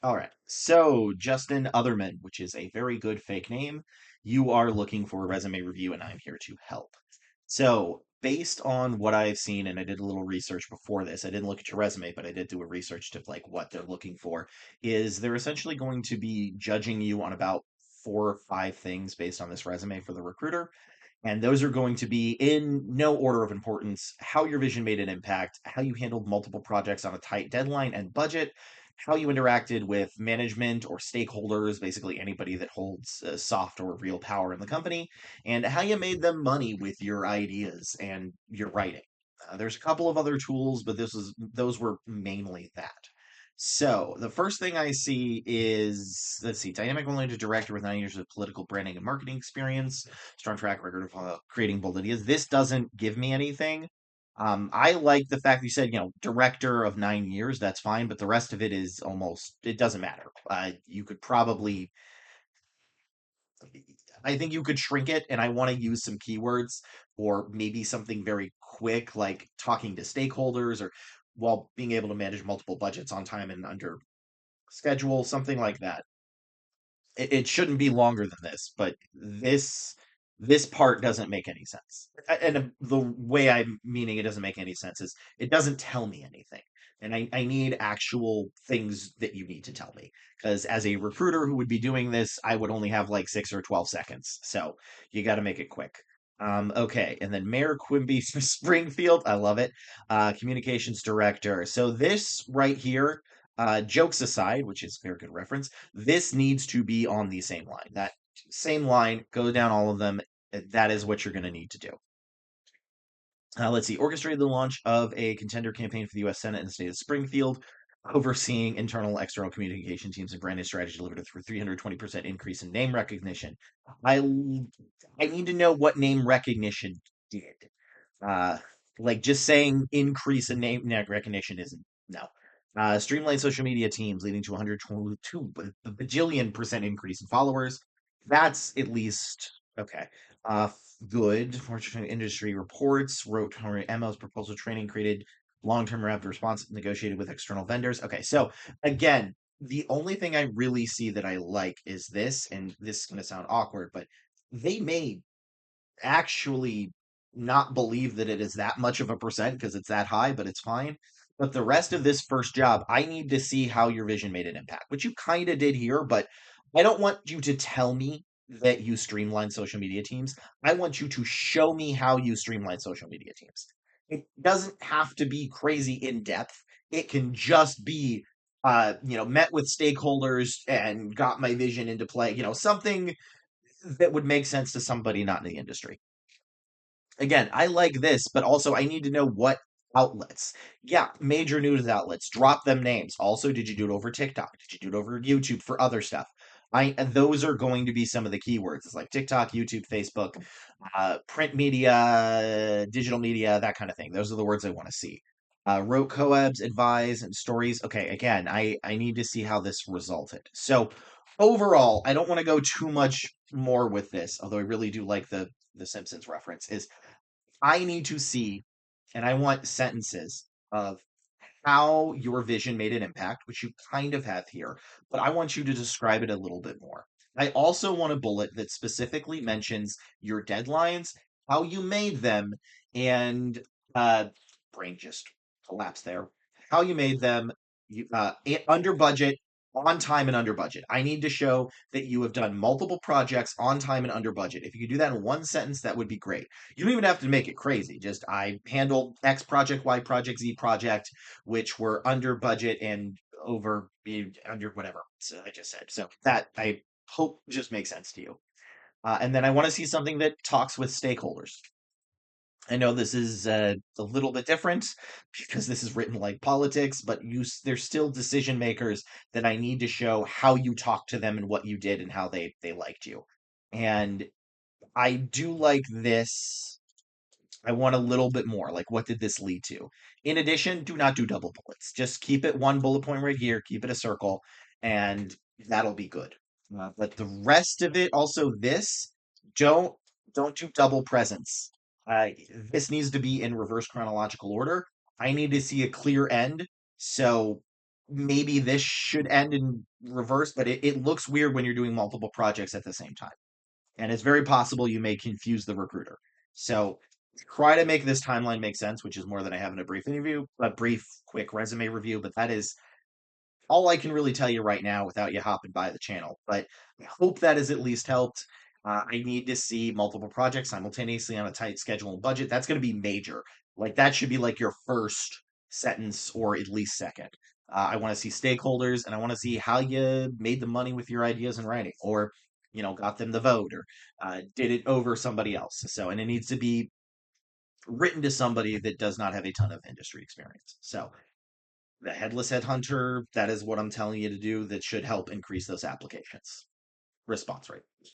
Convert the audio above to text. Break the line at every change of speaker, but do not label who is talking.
All right. So, Justin Otherman, which is a very good fake name, you are looking for a resume review, and I'm here to help. So, based on what I've seen, and I did a little research before this, I didn't look at your resume, but I did do a research to like what they're looking for, is they're essentially going to be judging you on about 4 or 5 things based on this resume for the recruiter. And those are going to be in no order of importance: how your vision made an impact, how you handled multiple projects on a tight deadline and budget, how you interacted with management or stakeholders, basically anybody that holds soft or real power in the company, and how you made them money with your ideas and your writing. There's a couple of other tools, but those were mainly that. So the first thing I see is, let's see, dynamic related director with 9 years of political branding and marketing experience, strong track record of creating bold ideas. This doesn't give me anything. I like the fact that you said, director of 9 years. That's fine, but the rest of it is almost, it doesn't matter. You could probably, I think you could shrink it, and I want to use some keywords or maybe something very quick, like talking to stakeholders or while being able to manage multiple budgets on time and under schedule, something like that. It shouldn't be longer than this, but this part doesn't make any sense. And the way I'm meaning it doesn't make any sense is it doesn't tell me anything. And I need actual things that you need to tell me. Because as a recruiter who would be doing this, I would only have like 6 or 12 seconds. So you got to make it quick. Okay, and then Mayor Quimby Springfield, I love it. Communications director. So this right here, jokes aside, which is a very good reference, this needs to be on the same line. That same line, go down all of them. That is what you're going to need to do. Let's see. Orchestrated the launch of a contender campaign for the U.S. Senate in the state of Springfield, overseeing internal, external communication teams and branding strategy delivered a 320% increase in name recognition. I I need to know what name recognition did. Uh, like just saying increase in name recognition isn't, no. Streamlined social media teams leading to 122 bajillion% increase in followers. That's at least okay. Good. Fortune industry reports wrote Emma's proposal training created long-term rapid response negotiated with external vendors. Okay, so again, the only thing I really see that I like is this, and this is going to sound awkward, but they may actually not believe that it is that much of a percent because it's that high, but it's fine. But the rest of this first job, I need to see how your vision made an impact, which you kind of did here, but I don't want you to tell me that you streamline social media teams. I want you to show me how you streamline social media teams. It doesn't have to be crazy in depth. It can just be met with stakeholders and got my vision into play, something that would make sense to somebody not in the industry. Again, I like this, but also I need to know what outlets. Yeah, major news outlets. Drop them names. Also, did you do it over TikTok? Did you do it over YouTube for other stuff? And those are going to be some of the keywords. It's like TikTok, YouTube, Facebook, print media, digital media, that kind of thing. Those are the words I want to see. Wrote coabs, advise, and stories. Okay, again, I need to see how this resulted. So overall, I don't want to go too much more with this, although I really do like the Simpsons reference. Is I need to see, and I want sentences of how your vision made an impact, which you kind of have here, but I want you to describe it a little bit more. I also want a bullet that specifically mentions your deadlines, how you made them, and uh, brain just collapsed there. How you made them, under budget, on time, and under budget. I need to show that you have done multiple projects on time and under budget. If you could do that in one sentence, that would be great. You don't even have to make it crazy. Just I handled X project, Y project, Z project, which were under budget and over under whatever. So I just said. So that I hope just makes sense to you. And then I want to see something that talks with stakeholders. I know this is a little bit different because this is written like politics, but there's still decision makers that I need to show how you talked to them and what you did and how they liked you. And I do like this. I want a little bit more. Like, what did this lead to? In addition, do not do double bullets. Just keep it one bullet point right here, keep it a circle, and that'll be good. But the rest of it, also this, don't don't do double presents. This needs to be in reverse chronological order. I need to see a clear end. So maybe this should end in reverse, but it looks weird when you're doing multiple projects at the same time. And it's very possible you may confuse the recruiter. So try to make this timeline make sense, which is more than I have in a brief interview, a brief, quick resume review. But that is all I can really tell you right now without you hopping by the channel. But I hope that has at least helped. I need to see multiple projects simultaneously on a tight schedule and budget. That's going to be major. Like that should be like your first sentence or at least second. I want to see stakeholders and I want to see how you made the money with your ideas in writing or, got them the vote or did it over somebody else. So, and it needs to be written to somebody that does not have a ton of industry experience. So, the headless headhunter, that is what I'm telling you to do that should help increase those applications response rate.